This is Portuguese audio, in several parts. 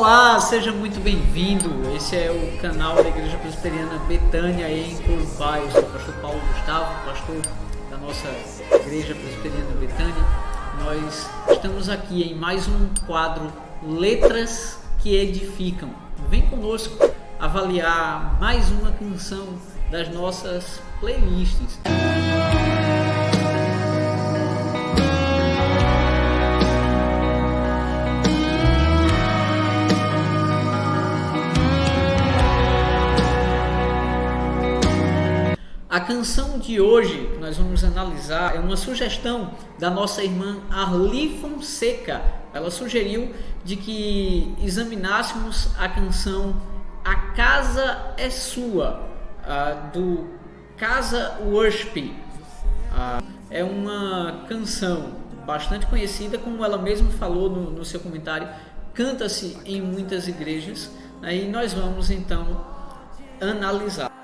Olá, seja muito bem-vindo. Esse é o canal da Igreja Presbiteriana Betânia em Corumbá. Eu sou o pastor Paulo Gustavo, pastor da nossa Igreja Presbiteriana Betânia. Nós estamos aqui em mais um quadro Letras que Edificam. Vem conosco avaliar mais uma canção das nossas playlists. A canção de hoje que nós vamos analisar é uma sugestão da nossa irmã Arli Fonseca. Ela sugeriu de que examinássemos a canção A Casa é Sua, do Casa Worship. É uma canção bastante conhecida, como ela mesma falou no seu comentário, canta-se em muitas igrejas, e nós vamos então analisar.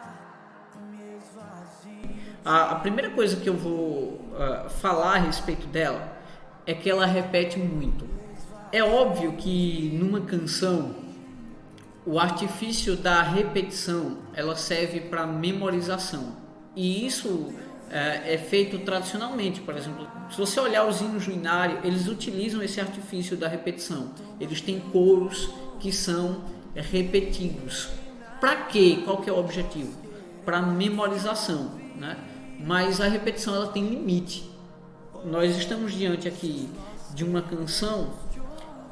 A primeira coisa que eu vou falar a respeito dela é que ela repete muito. É óbvio que numa canção o artifício da repetição ela serve para memorização, e isso é feito tradicionalmente. Por exemplo, se você olhar os hinos do inário, eles utilizam esse artifício da repetição. Eles têm coros que são repetidos. Para quê? Qual que é o objetivo? Para memorização, né? Mas a repetição ela tem limite. Nós estamos diante aqui de uma canção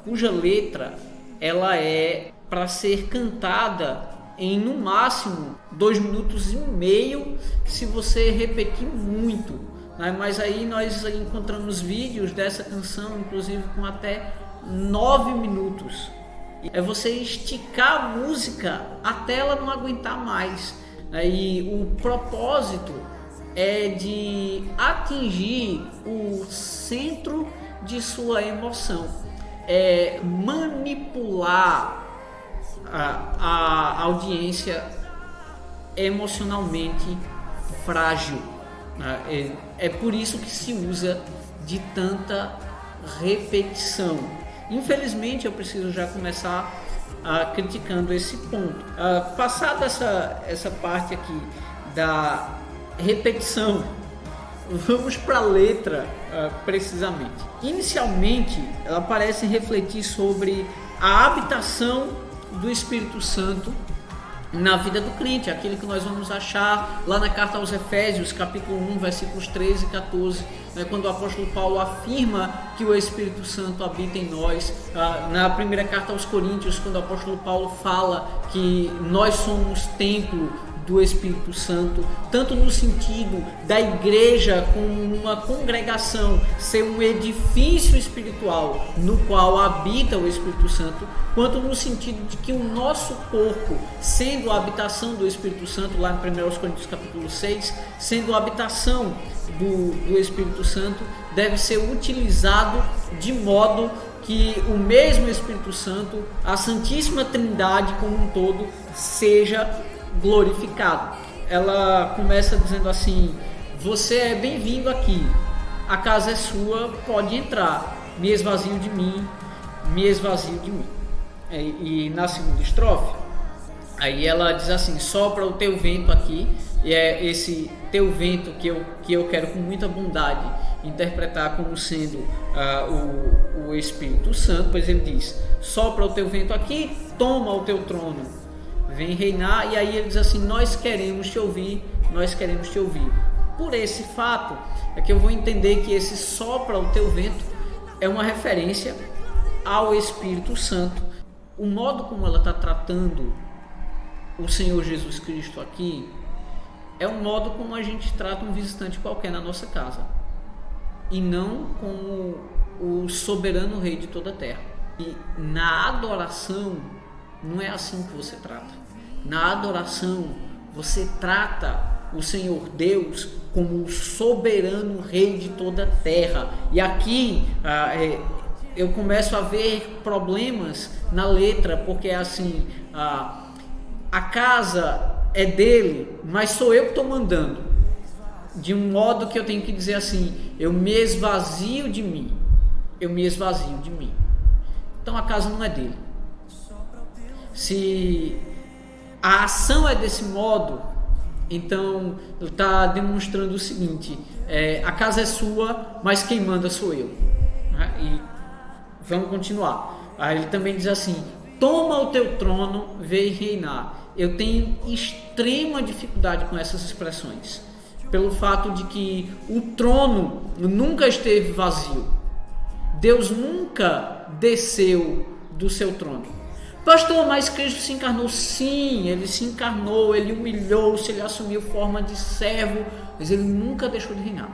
cuja letra ela é para ser cantada em no máximo 2,5 minutos, se você repetir muito, né? Mas aí nós encontramos vídeos dessa canção, inclusive com até 9 minutos. É você esticar a música até ela não aguentar mais. E o propósito é de atingir o centro de sua emoção, é manipular a audiência emocionalmente frágil. É por isso que se usa de tanta repetição. Infelizmente, eu preciso já começar criticando esse ponto. Passada essa parte aqui da repetição, vamos para a letra precisamente. Inicialmente, ela parece refletir sobre a habitação do Espírito Santo na vida do crente, aquilo que nós vamos achar lá na carta aos Efésios, capítulo 1, versículos 13 e 14, quando o apóstolo Paulo afirma que o Espírito Santo habita em nós. Na primeira carta aos Coríntios, quando o apóstolo Paulo fala que nós somos templo do Espírito Santo, tanto no sentido da igreja como uma congregação ser um edifício espiritual no qual habita o Espírito Santo, quanto no sentido de que o nosso corpo, sendo a habitação do Espírito Santo, lá em 1 Coríntios capítulo 6, sendo a habitação do Espírito Santo, deve ser utilizado de modo que o mesmo Espírito Santo, a Santíssima Trindade como um todo, seja glorificado. Ela começa dizendo assim: você é bem-vindo aqui, a casa é sua, pode entrar, me esvazio de mim, me esvazio de mim. E na segunda estrofe, aí ela diz assim: sopra o teu vento aqui, e é esse teu vento que eu quero com muita bondade interpretar como sendo o Espírito Santo, pois ele diz: sopra o teu vento aqui, toma o teu trono, vem reinar. E aí ele diz assim: nós queremos te ouvir, nós queremos te ouvir. Por esse fato é que eu vou entender que esse sopra o teu vento é uma referência ao Espírito Santo. O modo como ela está tratando o Senhor Jesus Cristo aqui é um modo como a gente trata um visitante qualquer na nossa casa, e não como o soberano rei de toda a terra. E na adoração não é assim que você trata. Na adoração, você trata o Senhor Deus como o soberano rei de toda a terra. E aqui eu começo a ver problemas na letra, porque é assim: a casa é dele, mas sou eu que estou mandando. De um modo que eu tenho que dizer assim: eu me esvazio de mim, eu me esvazio de mim. Então a casa não é dele, Se a ação é desse modo, então está demonstrando o seguinte: a casa é sua, mas quem manda sou eu. E vamos continuar. Aí ele também diz assim: toma o teu trono, vem reinar. Eu tenho extrema dificuldade com essas expressões, pelo fato de que o trono nunca esteve vazio. Deus nunca desceu do seu trono. Pastor, mas Cristo se encarnou? Sim, ele se encarnou, ele humilhou-se, ele assumiu forma de servo, mas ele nunca deixou de reinar.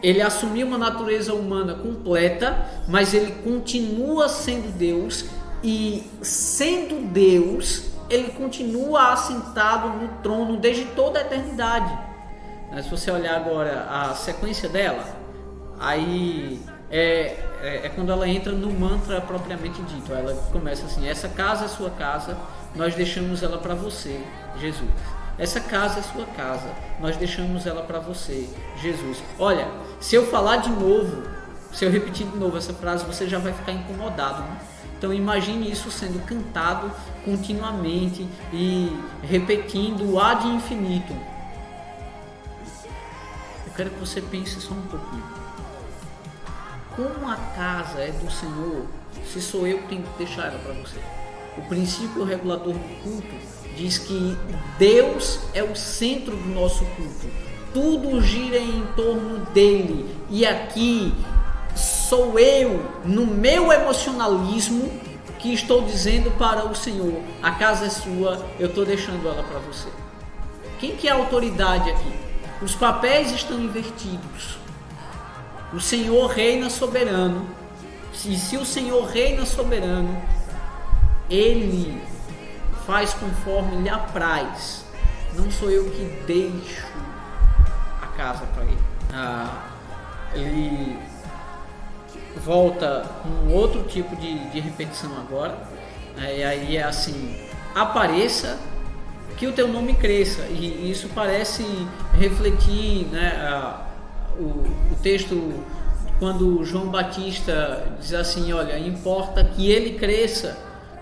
Ele assumiu uma natureza humana completa, mas ele continua sendo Deus, e sendo Deus, ele continua assentado no trono desde toda a eternidade. Se você olhar agora a sequência dela, aí é quando ela entra no mantra propriamente dito. Ela começa assim: essa casa é sua casa, nós deixamos ela para você, Jesus. Essa casa é sua casa, nós deixamos ela para você, Jesus. Olha, se eu falar de novo, se eu repetir de novo essa frase, você já vai ficar incomodado, né? Então imagine isso sendo cantado continuamente e repetindo ad infinito. Eu quero que você pense só um pouquinho. Como a casa é do Senhor, se sou eu que tenho que deixar ela para você? O princípio regulador do culto diz que Deus é o centro do nosso culto. Tudo gira em torno dele. E aqui sou eu, no meu emocionalismo, que estou dizendo para o Senhor: a casa é sua, eu estou deixando ela para você. Quem que é a autoridade aqui? Os papéis estão invertidos. O Senhor reina soberano. E se o Senhor reina soberano, Ele faz conforme lhe apraz. Não sou eu que deixo a casa para Ele. Ele volta com outro tipo de repetição agora. E aí é assim: apareça, que o teu nome cresça. E isso parece refletir, né, o texto quando João Batista diz assim: olha, importa que ele cresça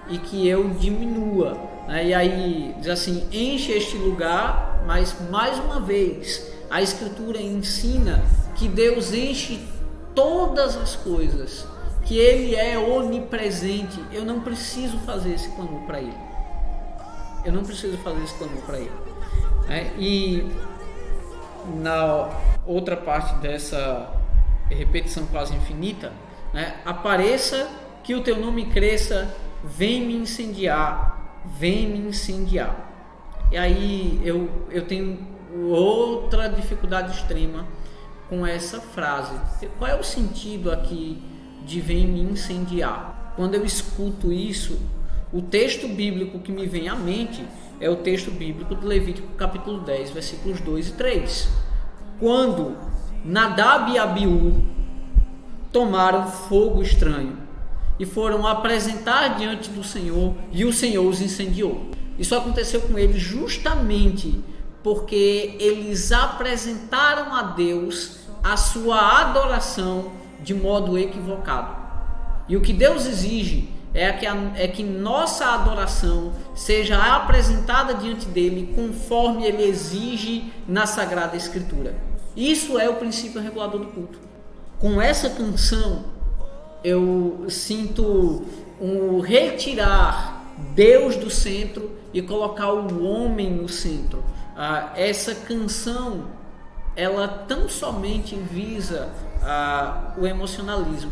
e que eu diminua. E aí diz assim: enche este lugar. Mas mais uma vez a Escritura ensina que Deus enche todas as coisas, que Ele é onipresente. Eu não preciso fazer esse clamor para Ele. Eu não preciso fazer esse clamor para Ele. E na outra parte dessa repetição quase infinita, apareça, que o teu nome cresça, vem me incendiar, vem me incendiar. E aí eu tenho outra dificuldade extrema com essa frase. Qual é o sentido aqui de vem me incendiar? Quando eu escuto isso, o texto bíblico que me vem à mente é o texto bíblico de Levítico capítulo 10, versículos 2 e 3. Quando Nadab e Abiú tomaram fogo estranho e foram apresentar diante do Senhor, e o Senhor os incendiou. Isso aconteceu com eles justamente porque eles apresentaram a Deus a sua adoração de modo equivocado. E o que Deus exige é que nossa adoração seja apresentada diante dele conforme ele exige na Sagrada Escritura. Isso é o princípio regulador do culto. Com essa canção, eu sinto retirar Deus do centro e colocar o homem no centro. Essa canção, ela tão somente visa o emocionalismo.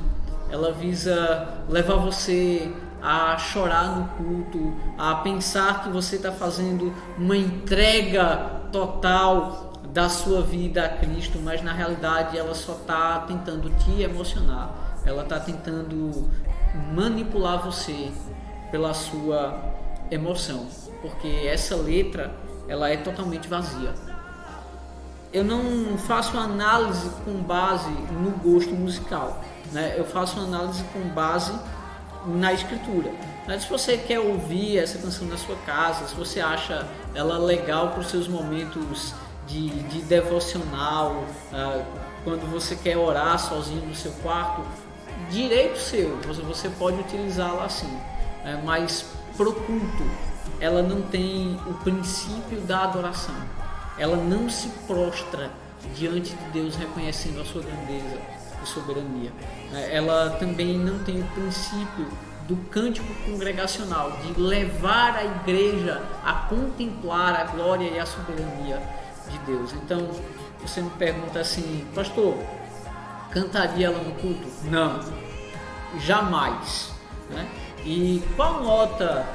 Ela visa levar você a chorar no culto, a pensar que você está fazendo uma entrega total da sua vida a Cristo, mas na realidade ela só está tentando te emocionar. Ela está tentando manipular você pela sua emoção, porque essa letra ela é totalmente vazia. Eu não faço análise com base no gosto musical, eu faço análise com base na Escritura. Se você quer ouvir essa canção na sua casa, se você acha ela legal para os seus momentos de devocional, quando você quer orar sozinho no seu quarto, direito seu, você pode utilizá-la assim. mas pro culto ela não tem o princípio da adoração. Ela não se prostra diante de Deus reconhecendo a sua grandeza e soberania. Ela também não tem o princípio do cântico congregacional, de levar a igreja a contemplar a glória e a soberania de Deus. Então, você me pergunta assim, pastor, cantaria ela no culto? Não, jamais. E qual nota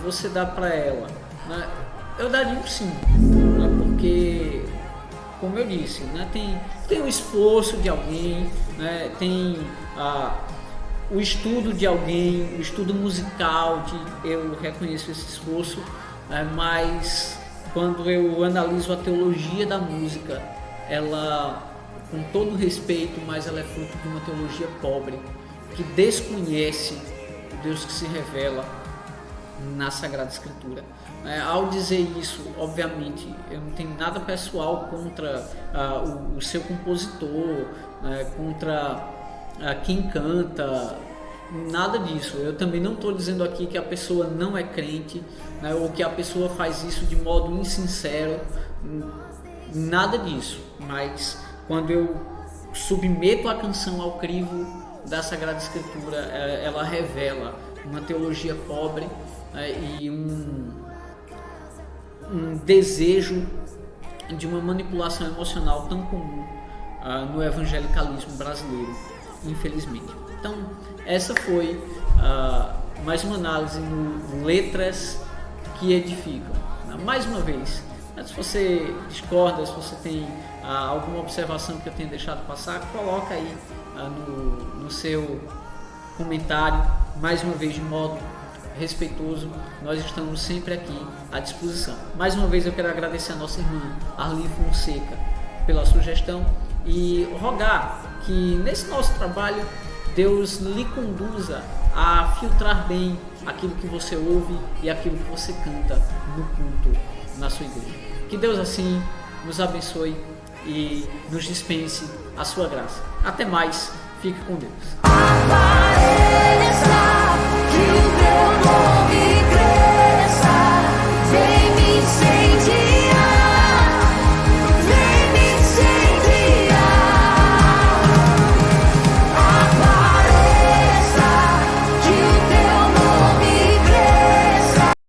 você dá para ela? Eu daria um 5, porque, como eu disse, tem o esforço de alguém, tem o estudo de alguém, o estudo musical, eu reconheço esse esforço, mas quando eu analiso a teologia da música, ela, com todo respeito, mas ela é fruto de uma teologia pobre, que desconhece o Deus que se revela na Sagrada Escritura. Ao dizer isso, obviamente, eu não tenho nada pessoal contra o seu compositor, contra quem canta, nada disso. Eu também não estou dizendo aqui que a pessoa não é crente, ou que a pessoa faz isso de modo insincero, nada disso. Mas quando eu submeto a canção ao crivo da Sagrada Escritura, ela revela uma teologia pobre e um desejo de uma manipulação emocional tão comum no evangelicalismo brasileiro, infelizmente. Então, essa foi mais uma análise no Letras que Edificam. Mais uma vez, se você discorda, se você tem alguma observação que eu tenha deixado passar, coloca aí no seu comentário, mais uma vez de modo respeitoso. Nós estamos sempre aqui à disposição. Mais uma vez eu quero agradecer a nossa irmã Arli Fonseca pela sugestão e rogar que nesse nosso trabalho Deus lhe conduza a filtrar bem aquilo que você ouve e aquilo que você canta no culto na sua igreja. Que Deus assim nos abençoe e nos dispense a sua graça. Até mais, fique com Deus.